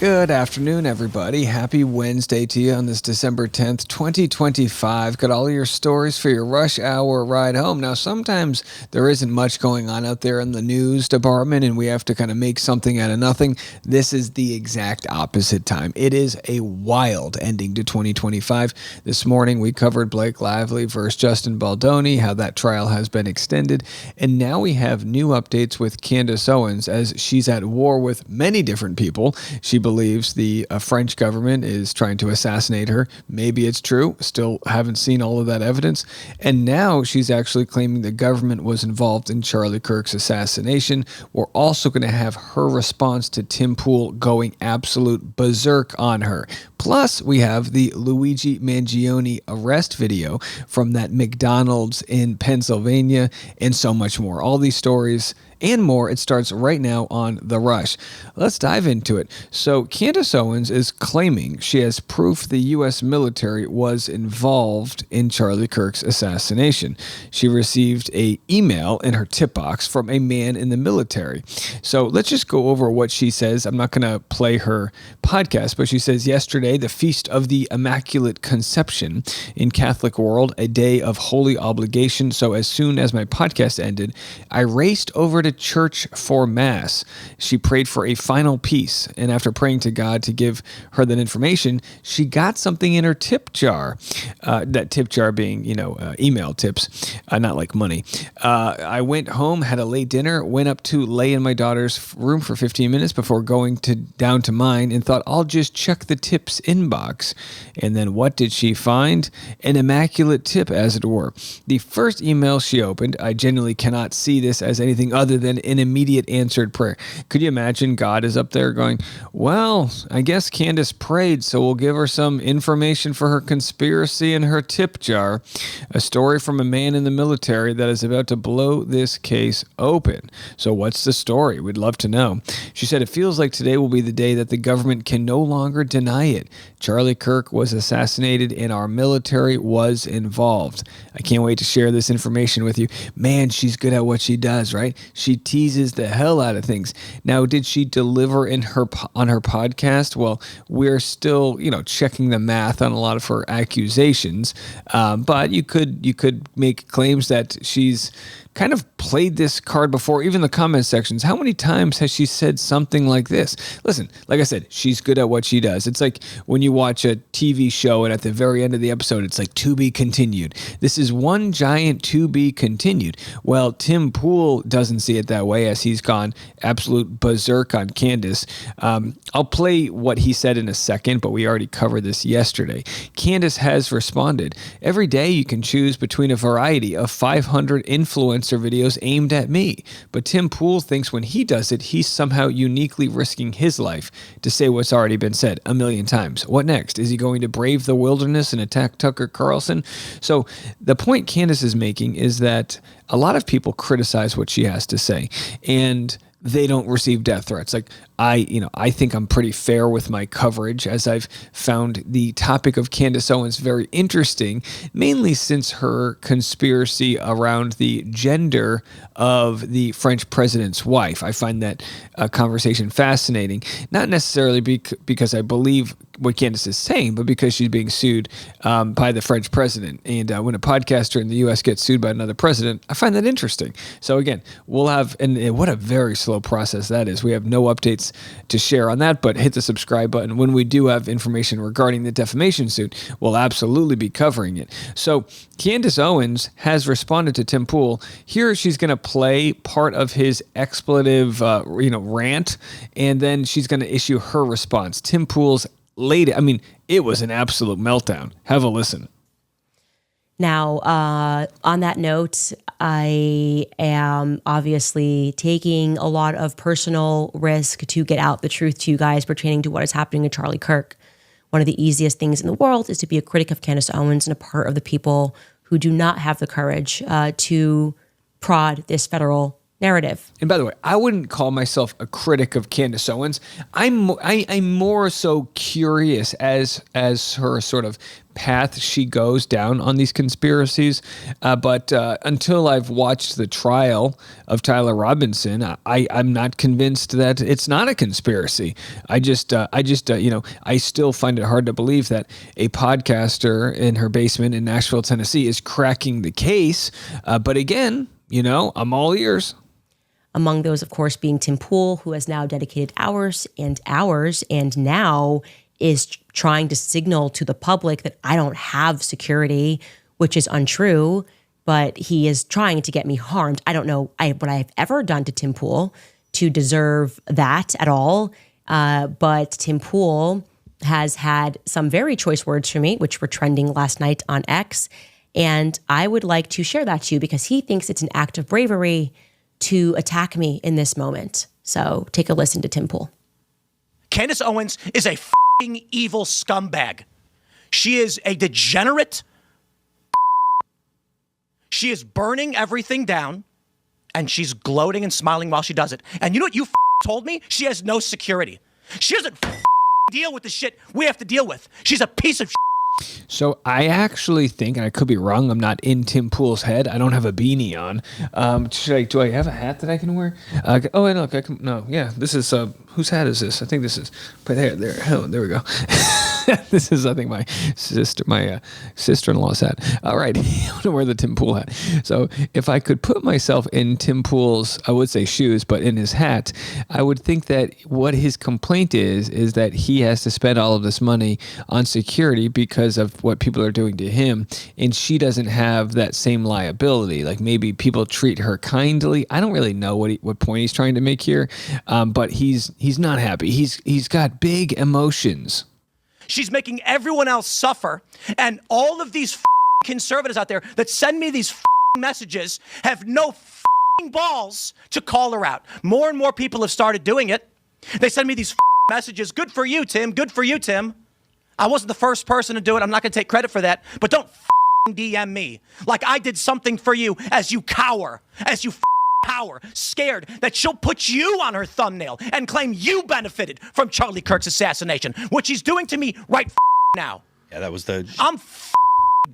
Good afternoon, everybody. Happy Wednesday to you on this December 10th, 2025. Got all your stories for your rush hour ride home. Now, sometimes there isn't much going on out there in the news department, and we have to kind of make something out of nothing. This is the exact opposite time. It is a wild ending to 2025. This morning, we covered Blake Lively versus Justin Baldoni, how that trial has been extended. And now we have new updates with Candace Owens as she's at war with many different people. She believes the French government is trying to assassinate her. Maybe it's true. Still haven't seen all of that evidence. And now she's actually claiming the government was involved in Charlie Kirk's assassination. We're also going to have her response to Tim Pool going absolute berserk on her. Plus, we have the Luigi Mangione arrest video from that McDonald's in Pennsylvania and so much more. All these stories and more. It starts right now on The Rush. Let's dive into it. So Candace Owens is claiming she has proof the U.S. military was involved in Charlie Kirk's assassination. She received an email in her tip box from a man in the military. So let's just go over what she says. I'm not going to play her podcast, but she says, yesterday, the Feast of the Immaculate Conception in Catholic world, a day of holy obligation. So as soon as my podcast ended, I raced over to church for Mass. She prayed for a final peace, and after praying to God to give her that information, she got something in her tip jar. That tip jar being, email tips, not like money. I went home, had a late dinner, went up to lay in my daughter's room for 15 minutes before going down to mine, and thought I'll just check the tips inbox. And then what did she find? An immaculate tip, as it were. The first email she opened, I genuinely cannot see this as anything other than an immediate answered prayer. Could you imagine God is up there going, well, I guess Candace prayed, so we'll give her some information for her conspiracy in her tip jar. A story from a man in the military that is about to blow this case open. So what's the story? We'd love to know. She said, it feels like today will be the day that the government can no longer deny it. Charlie Kirk was assassinated and our military was involved. I can't wait to share this information with you. Man, she's good at what she does, right? She teases the hell out of things. Now, did she deliver on her podcast? Well, we're still, checking the math on a lot of her accusations. But you could make claims that she's kind of played this card before, even the comment sections. How many times has she said something like this? Listen, like I said, she's good at what she does. It's like when you watch a TV show and at the very end of the episode, it's like to be continued. This is one giant to be continued. Well, Tim Pool doesn't see it that way as he's gone absolute berserk on Candace. I'll play what he said in a second, but we already covered this yesterday. Candace has responded. Every day you can choose between a variety of 500 influencers videos aimed at me. But Tim Pool thinks when he does it, he's somehow uniquely risking his life to say what's already been said a million times. What next? Is he going to brave the wilderness and attack Tucker Carlson? So the point Candace is making is that a lot of people criticize what she has to say, and they don't receive death threats. Like I think I'm pretty fair with my coverage, as I've found the topic of Candace Owens very interesting, mainly since her conspiracy around the gender of the French president's wife. I find that conversation fascinating, not necessarily because I believe what Candace is saying, but because she's being sued by the French president. And when a podcaster in the U.S. gets sued by another president, I find that interesting. So again, we'll have, and what a very slow process that is. We have no updates to share on that, but hit the subscribe button. When we do have information regarding the defamation suit, we'll absolutely be covering it. So Candace Owens has responded to Tim Pool. Here she's going to play part of his expletive, rant, and then she's going to issue her response. Tim Pool's it was an absolute meltdown. Have a listen. Now, on that note, I am obviously taking a lot of personal risk to get out the truth to you guys pertaining to what is happening to Charlie Kirk. One of the easiest things in the world is to be a critic of Candace Owens and a part of the people who do not have the courage to prod this federal narrative. And by the way, I wouldn't call myself a critic of Candace Owens. I'm more so curious as her sort of path she goes down on these conspiracies. But until I've watched the trial of Tyler Robinson, I'm not convinced that it's not a conspiracy. I still find it hard to believe that a podcaster in her basement in Nashville, Tennessee, is cracking the case. But again, I'm all ears. Among those, of course, being Tim Pool, who has now dedicated hours and now is trying to signal to the public that I don't have security, which is untrue, but he is trying to get me harmed. I don't know what I've ever done to Tim Pool to deserve that at all. But Tim Pool has had some very choice words for me, which were trending last night on X. And I would like to share that to you because he thinks it's an act of bravery to attack me in this moment. So take a listen to Tim Pool. Candace Owens is a f***ing evil scumbag. She is a degenerate. She is burning everything down, and she's gloating and smiling while she does it. And you know what you told me? She has no security. She doesn't deal with the shit we have to deal with. She's a piece of shit. So I actually think, and I could be wrong, I'm not in Tim Pool's head. I don't have a beanie on. Do I have a hat that I can wear? This is, whose hat is this? I think this is, but there we go. This is, I think, my sister-in-law's hat. All right, I want to wear the Tim Pool hat. So if I could put myself in Tim Pool's, I would say shoes, but in his hat, I would think that what his complaint is that he has to spend all of this money on security because of what people are doing to him, and she doesn't have that same liability. Like maybe people treat her kindly. I don't really know what point he's trying to make here, but he's not happy. He's got big emotions. She's making everyone else suffer. And all of these conservatives out there that send me these messages have no balls to call her out. More and more people have started doing it. They send me these messages. Good for you, Tim. Good for you, Tim. I wasn't the first person to do it. I'm not going to take credit for that. But don't DM me like I did something for you as you cower, as you power, scared that she'll put you on her thumbnail and claim you benefited from Charlie Kirk's assassination, which he's doing to me right now. Yeah, that was I'm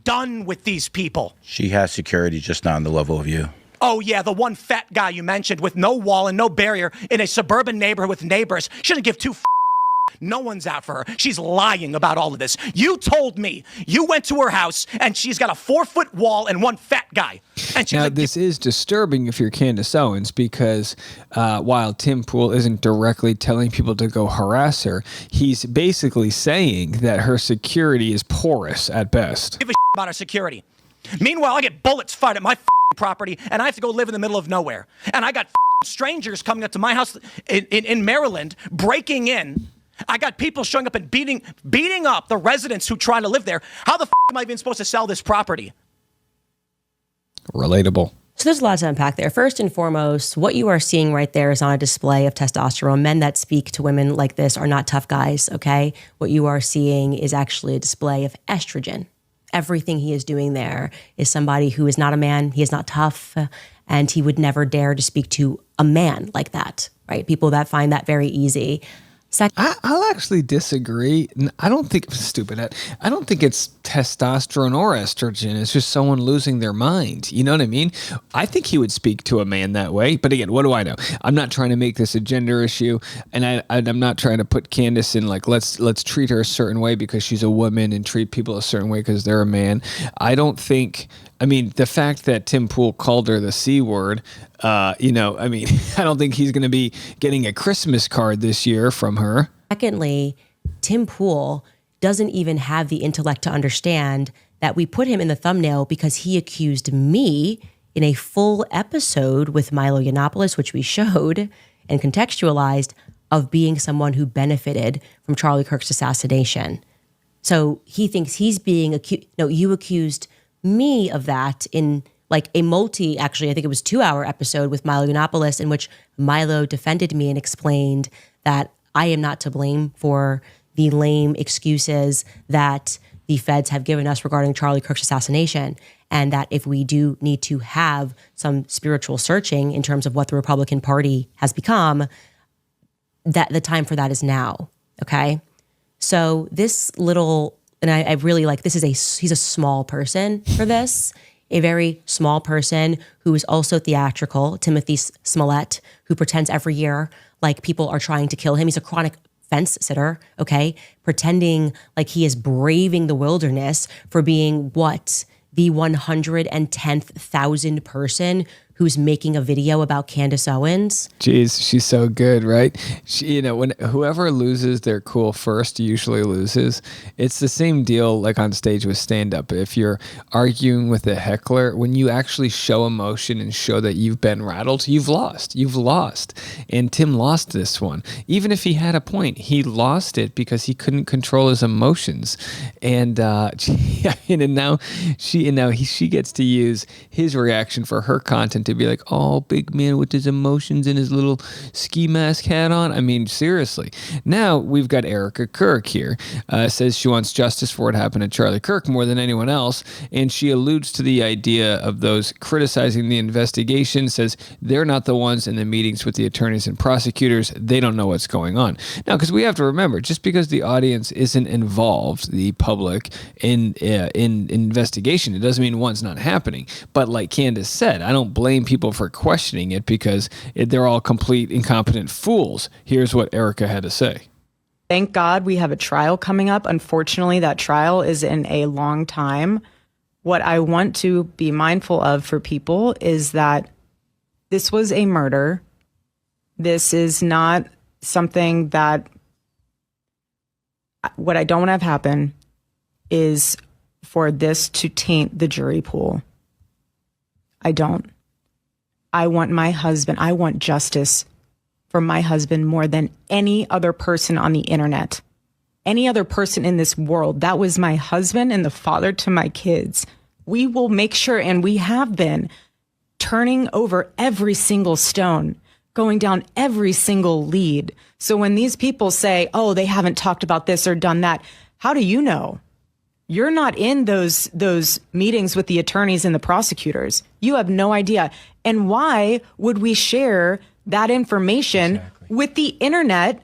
done with these people. She has security, just not on the level of you. Oh, yeah, the one fat guy you mentioned with no wall and no barrier in a suburban neighborhood with neighbors shouldn't give two no one's out for her. She's lying about all of this. You told me you went to her house and she's got a 4-foot wall and one fat guy. And she's this is disturbing if you're Candace Owens because while Tim Pool isn't directly telling people to go harass her, he's basically saying that her security is porous at best. Give a about her security. Meanwhile, I get bullets fired at my property and I have to go live in the middle of nowhere. And I got strangers coming up to my house in Maryland, breaking in. I got people showing up and beating up the residents who try to live there. How the am I even supposed to sell this property? Relatable. So there's a lot to unpack there. First and foremost, what you are seeing right there is on a display of testosterone. Men that speak to women like this are not tough guys, okay? What you are seeing is actually a display of estrogen. Everything he is doing there is somebody who is not a man, he is not tough, and he would never dare to speak to a man like that, right? People that find that very easy. I'll actually disagree. I don't think I don't think it's testosterone or estrogen. It's just someone losing their mind. You know what I mean? I think he would speak to a man that way. But again, what do I know? I'm not trying to make this a gender issue, and I'm not trying to put Candace in like let's treat her a certain way because she's a woman and treat people a certain way because they're a man. I don't think. I mean, the fact that Tim Pool called her the C word, I don't think he's going to be getting a Christmas card this year from her. Secondly, Tim Pool doesn't even have the intellect to understand that we put him in the thumbnail because he accused me in a full episode with Milo Yiannopoulos, which we showed and contextualized, of being someone who benefited from Charlie Kirk's assassination. So he thinks he's being accused. No, you accused me of that in like a I think it was 2-hour episode with Milo Yiannopoulos in which Milo defended me and explained that I am not to blame for the lame excuses that the feds have given us regarding Charlie Kirk's assassination. and that if we do need to have some spiritual searching in terms of what the Republican Party has become, that the time for that is now. Okay. So this little, and I really like, he's a small person for this, a very small person who is also theatrical, Timothy Smollett, who pretends every year like people are trying to kill him. He's a chronic fence sitter, okay? Pretending like he is braving the wilderness for being what? The 110,000th person who's making a video about Candace Owens. Jeez, she's so good, right? She, when whoever loses their cool first usually loses. It's the same deal like on stage with stand-up. If you're arguing with a heckler, when you actually show emotion and show that you've been rattled, you've lost. You've lost. And Tim lost this one. Even if he had a point, he lost it because he couldn't control his emotions. And now she gets to use his reaction for her content to be like, oh, big man with his emotions and his little ski mask hat on. I mean, seriously. Now we've got Erica Kirk here. Says she wants justice for what happened to Charlie Kirk more than anyone else. And she alludes to the idea of those criticizing the investigation, says they're not the ones in the meetings with the attorneys and prosecutors. They don't know what's going on. Now, because we have to remember, just because the audience isn't involved, the public, in investigation, it doesn't mean one's not happening. But like Candace said, I don't blame people for questioning it because they're all complete incompetent fools. Here's what Erica had to say. Thank God we have a trial coming up. Unfortunately, that trial is in a long time. What I want to be mindful of for people is that this was a murder. This is not something that, what I don't want to have happen is for this to taint the jury pool. I don't. I want my husband, I want justice for my husband more than any other person on the internet. Any other person in this world. That was my husband and the father to my kids. We will make sure, and we have been, turning over every single stone, going down every single lead. So when these people say, oh, they haven't talked about this or done that, how do you know? You're not in those meetings with the attorneys and the prosecutors. You have no idea. And why would we share that information with the internet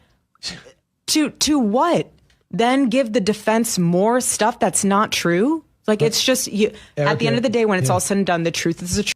to what? Then give the defense more stuff that's not true? Like, it's just, at the end of the day, when it's all said and done, the truth is the truth.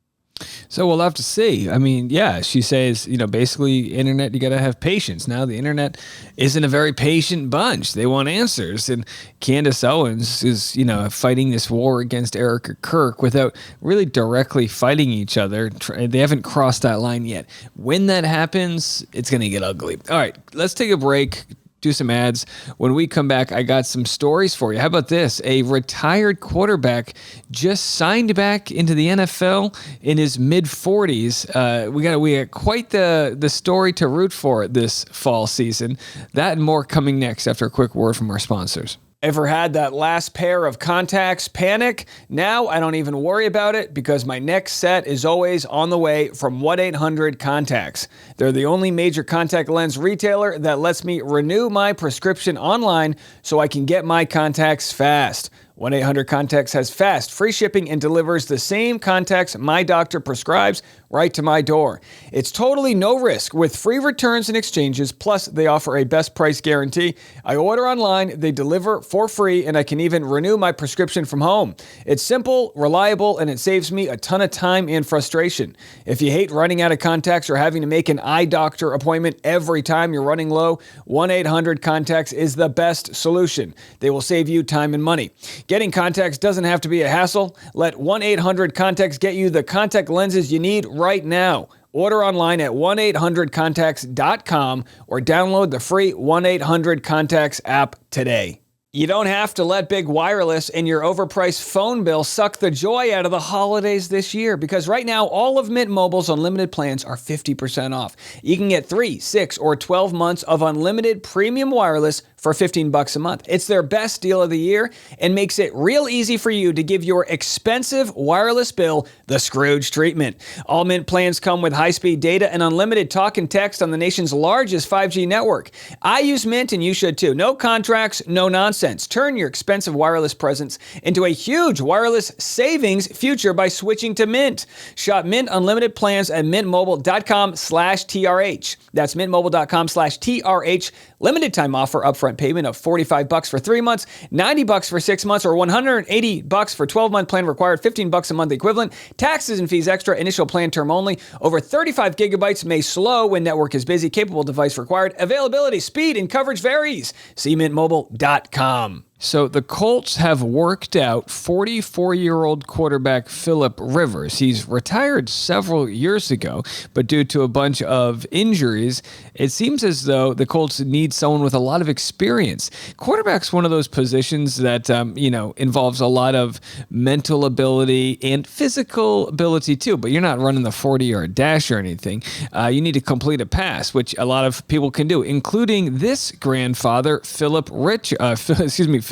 So we'll have to see. I mean, yeah, she says, basically, internet, you got to have patience. Now the internet isn't a very patient bunch. They want answers. And Candace Owens is, fighting this war against Erica Kirk without really directly fighting each other. They haven't crossed that line yet. When that happens, it's going to get ugly. All right, let's take a break. Do some ads. When we come back, I got some stories for you. How about this? A retired quarterback just signed back into the NFL in his mid-40s. We got quite the story to root for this fall season. That and more coming next after a quick word from our sponsors. Ever had that last pair of contacts panic? Now I don't even worry about it because my next set is always on the way from 1-800-CONTACTS. They're the only major contact lens retailer that lets me renew my prescription online so I can get my contacts fast. 1-800-CONTACTS has fast, free shipping and delivers the same contacts my doctor prescribes right to my door. It's totally no risk with free returns and exchanges, plus they offer a best price guarantee. I order online, they deliver for free, and I can even renew my prescription from home. It's simple, reliable, and it saves me a ton of time and frustration. If you hate running out of contacts or having to make an eye doctor appointment every time you're running low, 1-800-CONTACTS is the best solution. They will save you time and money. Getting contacts doesn't have to be a hassle. Let 1-800-CONTACTS get you the contact lenses you need right now. Order online at 1-800-CONTACTS.com or download the free 1-800-CONTACTS app today. You don't have to let big wireless and your overpriced phone bill suck the joy out of the holidays this year, because right now all of Mint Mobile's unlimited plans are 50% off. You can get 3, 6, or 12 months of unlimited premium wireless for $15 a month. It's their best deal of the year and makes it real easy for you to give your expensive wireless bill the Scrooge treatment. All Mint plans come with high-speed data and unlimited talk and text on the nation's largest 5G network. I use Mint and you should too. No contracts, no nonsense. Turn your expensive wireless presence into a huge wireless savings future by switching to Mint. Shop Mint Unlimited plans at mintmobile.com/TRH. That's mintmobile.com/TRH. Limited time offer, upfront payment of $45 for 3 months, $90 for 6 months, or $180 for 12-month plan required, $15 a month equivalent. Taxes and fees extra. Initial plan term only. Over 35 gigabytes may slow when network is busy. Capable device required. Availability, speed, and coverage varies. See mintmobile.com. So the Colts have worked out 44-year-old quarterback Philip Rivers. He's retired several years ago, but due to a bunch of injuries, it seems as though the Colts need someone with a lot of experience. Quarterback's one of those positions that, involves a lot of mental ability and physical ability too, but you're not running the 40-yard dash or anything. You need to complete a pass, which a lot of people can do, including this grandfather, Philip Rivers.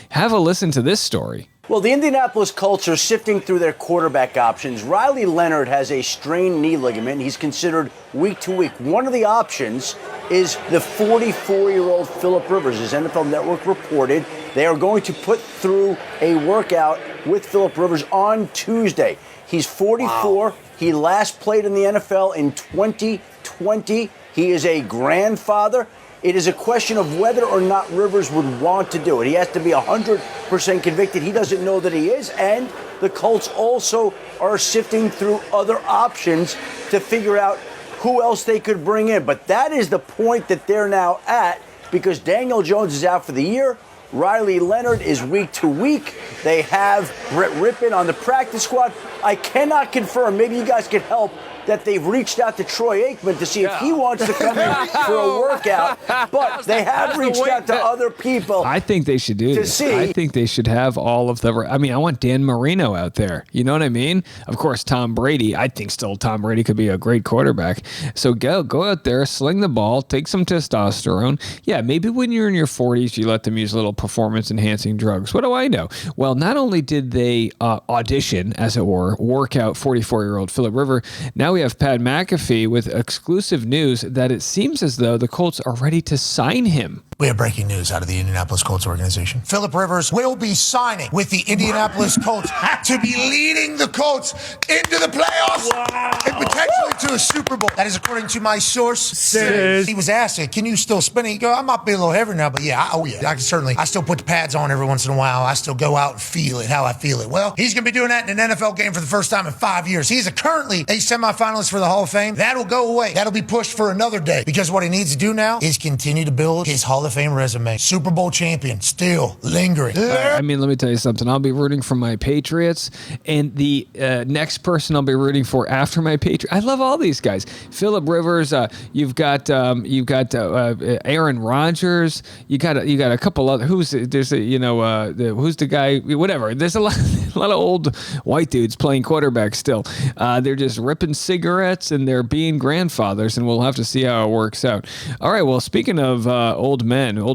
Have a listen to this story. Well, the Indianapolis Colts are sifting through their quarterback options. Riley Leonard has a strained knee ligament. He's considered week to week. One of the options is the 44-year-old Philip Rivers. As NFL Network reported, they are going to put through a workout with Philip Rivers on Tuesday. He's 44. Wow. He last played in the NFL in 2020. He is a grandfather. It is a question of whether or not Rivers would want to do it. He has to be 100% convicted. He doesn't know that he is. And the Colts also are sifting through other options to figure out who else they could bring in. But that is the point that they're now at, because Daniel Jones is out for the year. Riley Leonard is week to week. They have Brett Rippon on the practice squad. I cannot confirm, maybe you guys can help, that they've reached out to Troy Aikman to see if he wants to come in for a workout, but they have reached out to other people. I think they should do this. I think they should have all of the... I want Dan Marino out there. You know what I mean? Of course, Tom Brady. I think still Tom Brady could be a great quarterback. So go out there, sling the ball, take some testosterone. Yeah, maybe when you're in your 40s, you let them use little performance-enhancing drugs. What do I know? Well, not only did they audition, as it were, work out 44-year-old Philip Rivers, now we have Pat McAfee with exclusive news that it seems as though the Colts are ready to sign him. We have breaking news out of the Indianapolis Colts organization. Philip Rivers will be signing with the Indianapolis Colts to be leading the Colts into the playoffs and potentially to a Super Bowl. That is according to my source. He was asked, can you still spin it? He go, I might be a little heavier now, but yeah, I can certainly. I still put the pads on every once in a while. I still go out and feel it, how I feel it. Well, he's going to be doing that in an NFL game for the first time in 5 years. He's currently a semifinalist for the Hall of Fame. That'll go away. That'll be pushed for another day, because what he needs to do now is continue to build his Hall of Fame resume. Super Bowl champion, still lingering. Let me tell you something. I'll be rooting for my Patriots, and the next person I'll be rooting for after my Patriots. I love all these guys. Philip Rivers. You've got Aaron Rodgers. You got a couple other. Who's the guy? Whatever. There's a lot of old white dudes playing quarterback still. They're just ripping cigarettes and they're being grandfathers, and we'll have to see how it works out. All right. Well, speaking of old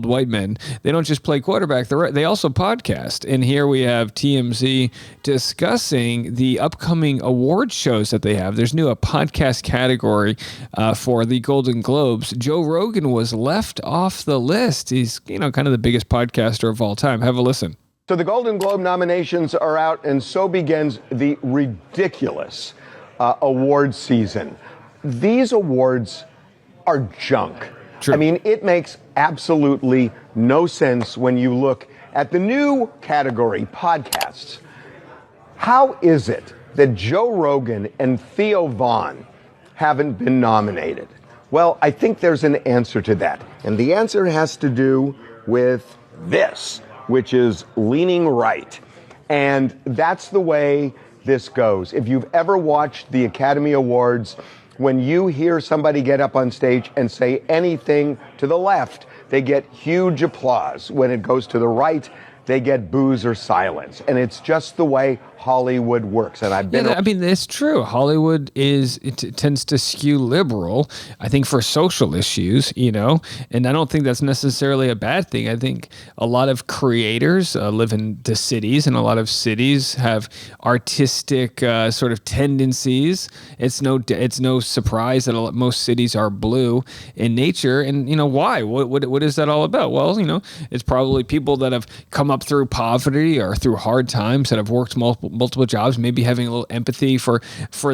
white men, they don't just play quarterback. They also podcast. And here we have TMZ discussing the upcoming award shows that they have. There's a podcast category for the Golden Globes. Joe Rogan was left off the list. He's, kind of the biggest podcaster of all time. Have a listen. So the Golden Globe nominations are out, and so begins the ridiculous award season. These awards are junk. True. It makes absolutely no sense when you look at the new category, podcasts. How is it that Joe Rogan and Theo Vaughn haven't been nominated? Well, I think there's an answer to that. And the answer has to do with this, which is leaning right. And that's the way this goes. If you've ever watched the Academy Awards, when you hear somebody get up on stage and say anything to the left, they get huge applause. When it goes to the right, they get boos or silence. And it's just the way Hollywood works. And I've been... Yeah, I mean, it's true. Hollywood tends to skew liberal, I think, for social issues, and I don't think that's necessarily a bad thing. I think a lot of creators live in the cities, and a lot of cities have artistic sort of tendencies. It's no surprise that most cities are blue in nature. And, why? What is that all about? Well, it's probably people that have come up through poverty or through hard times that have worked multiple jobs, maybe having a little empathy for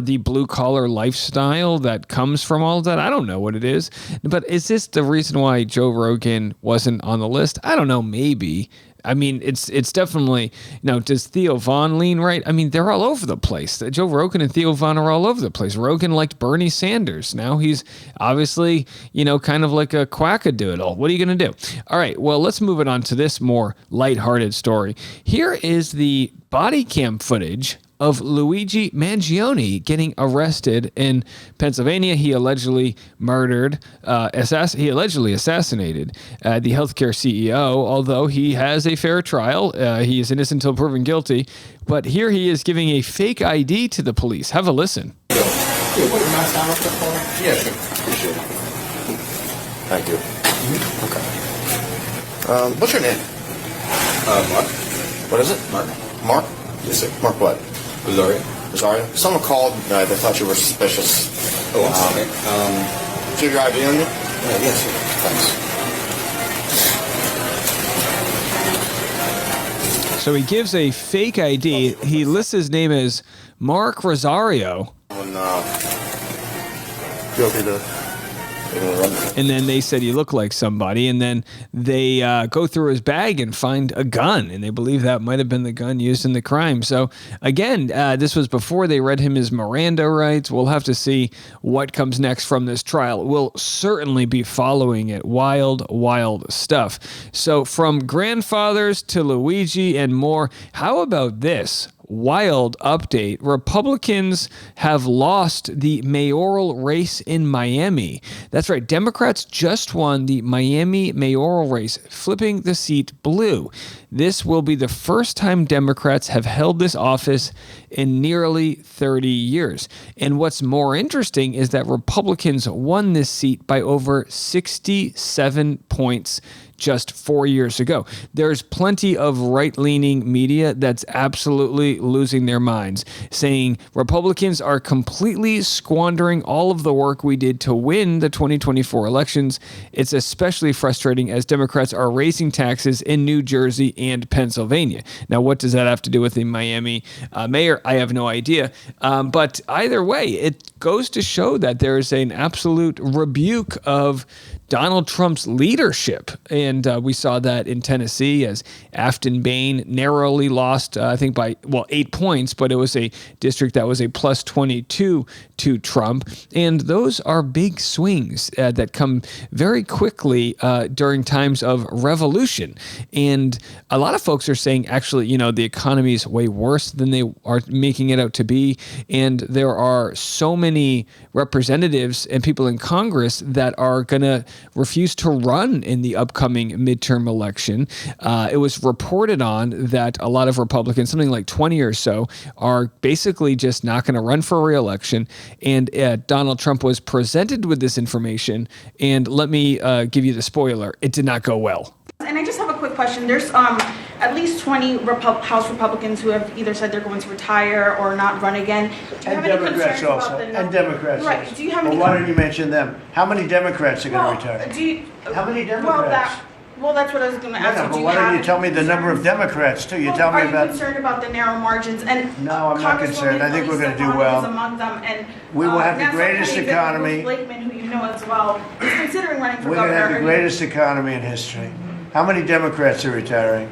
the blue collar lifestyle that comes from all of that. I don't know what it is, but is this the reason why Joe Rogan wasn't on the list? I don't know, maybe. I mean, it's definitely, does Theo Von lean right? I mean, they're all over the place. Joe Rogan and Theo Von are all over the place. Rogan liked Bernie Sanders. Now he's obviously, kind of like a quackadoodle. What are you going to do? All right, well, let's move it on to this more lighthearted story. Here is the body cam footage of Luigi Mangione getting arrested in Pennsylvania. He allegedly murdered, he allegedly assassinated the healthcare CEO, although he has a fair trial. He is innocent until proven guilty. But here he is giving a fake ID to the police. Have a listen. Yeah, sure. Appreciate it. Thank you. Okay. What's your name? Mark. What is it? Mark? Yes, sir. Mark what? Rosario? Someone called. They thought you were suspicious. Oh, okay. Do you have your ID on you? Yeah, yes, sir. Thanks. So he gives a fake ID. He lists his name as Mark Rosario. And then they said he looked like somebody, and then they go through his bag and find a gun, and they believe that might have been the gun used in the crime. So again, this was before they read him his Miranda rights. We'll have to see what comes next from this trial. We'll certainly be following it. Wild, wild stuff. So from grandfathers to Luigi and more, how about this? Wild update. Republicans have lost the mayoral race in Miami. That's right. Democrats just won the Miami mayoral race, flipping the seat blue. This will be the first time Democrats have held this office in nearly 30 years. And what's more interesting is that Republicans won this seat by over 67 points just 4 years ago. There's plenty of right-leaning media that's absolutely losing their minds, saying Republicans are completely squandering all of the work we did to win the 2024 elections. It's especially frustrating as Democrats are raising taxes in New Jersey and Pennsylvania. Now, what does that have to do with the Miami mayor? I have no idea. But either way, it goes to show that there is an absolute rebuke of Donald Trump's leadership. And we saw that in Tennessee as Afton Bain narrowly lost, I think by 8 points, but it was a district that was a plus 22 to Trump. And those are big swings that come very quickly during times of revolution. And a lot of folks are saying, actually, the economy is way worse than they are making it out to be. And there are so many representatives and people in Congress that are going to refuse to run in the upcoming midterm election. It was reported on that a lot of Republicans, something like 20 or so, are basically just not going to run for re-election. And Donald Trump was presented with this information. And let me give you the spoiler. It did not go well. And I just have a quick question. There's at least 20 House Republicans who have either said they're going to retire or not run again. Do you have any Democrats concerns also. about the And Democrats Right. also. Do you have Well, any why don't you mention them? How many Democrats are going to retire? Do you, How many Democrats? Well, that's what I was going to No, ask no, you. but Do why don't you have tell me the number of concerns? Democrats too? You Well, tell me are you about. concerned about the narrow margins? And No, I'm not concerned. I think we're going to do well. Among them, and We will have the Nassau greatest County economy. Bruce Blakeman, who you know as well, is considering running for We're going governor. to have the greatest economy in history. How many Democrats are retiring?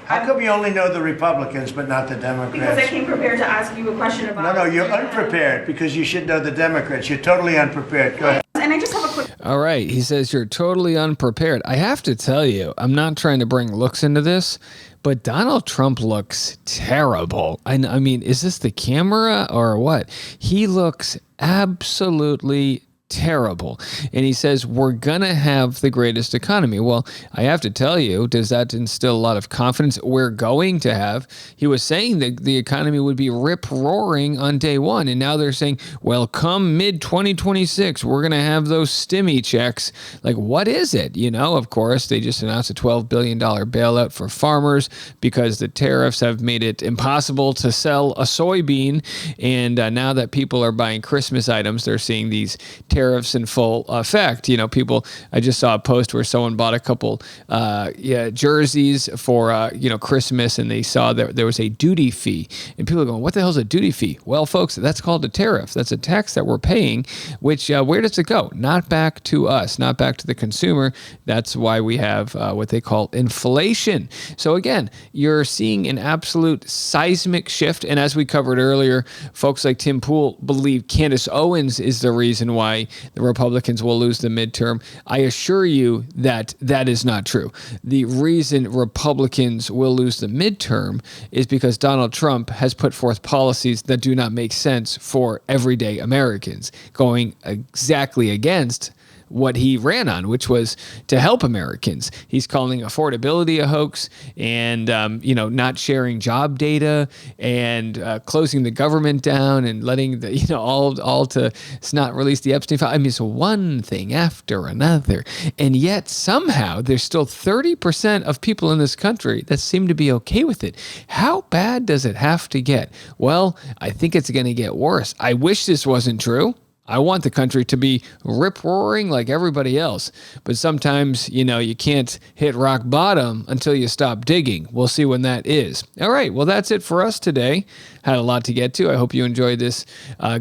How come you only know the Republicans but not the Because I Democrats? came prepared to ask you a question about. No, you're unprepared because you should know the Democrats. You're totally unprepared. Go ahead. And I just have a quick. All right. He says you're totally unprepared. I have to tell you, I'm not trying to bring looks into this, but Donald Trump looks terrible. I mean, is this the camera or what? He looks absolutely terrible. And he says, we're going to have the greatest economy. Well, I have to tell you, does that instill a lot of confidence we're going to have? He was saying that the economy would be rip-roaring on day one. And now they're saying, well, come mid-2026, we're going to have those stimmy checks. Like, what is it? You know, of course, they just announced a $12 billion bailout for farmers because the tariffs have made it impossible to sell a soybean. And now that people are buying Christmas items, they're seeing these tariffs in full effect. You know, people, I just saw a post where someone bought a couple jerseys for, Christmas, and they saw that there was a duty fee. And people are going, what the hell is a duty fee? Well, folks, that's called a tariff. That's a tax that we're paying, which where does it go? Not back to us, not back to the consumer. That's why we have what they call inflation. So again, you're seeing an absolute seismic shift. And as we covered earlier, folks like Tim Pool believe Candace Owens is the reason why the Republicans will lose the midterm. I assure you that that is not true. The reason Republicans will lose the midterm is because Donald Trump has put forth policies that do not make sense for everyday Americans, going exactly against what he ran on, which was to help Americans. He's calling affordability a hoax and, not sharing job data and closing the government down and letting the, all to not release the Epstein file. I mean, it's one thing after another. And yet somehow there's still 30% of people in this country that seem to be okay with it. How bad does it have to get? Well, I think it's going to get worse. I wish this wasn't true. I want the country to be rip-roaring like everybody else. But sometimes, you can't hit rock bottom until you stop digging. We'll see when that is. All right. Well, that's it for us today. Had a lot to get to. I hope you enjoyed this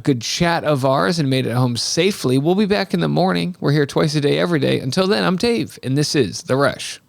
good chat of ours and made it home safely. We'll be back in the morning. We're here twice a day, every day. Until then, I'm Dave, and this is The Rush.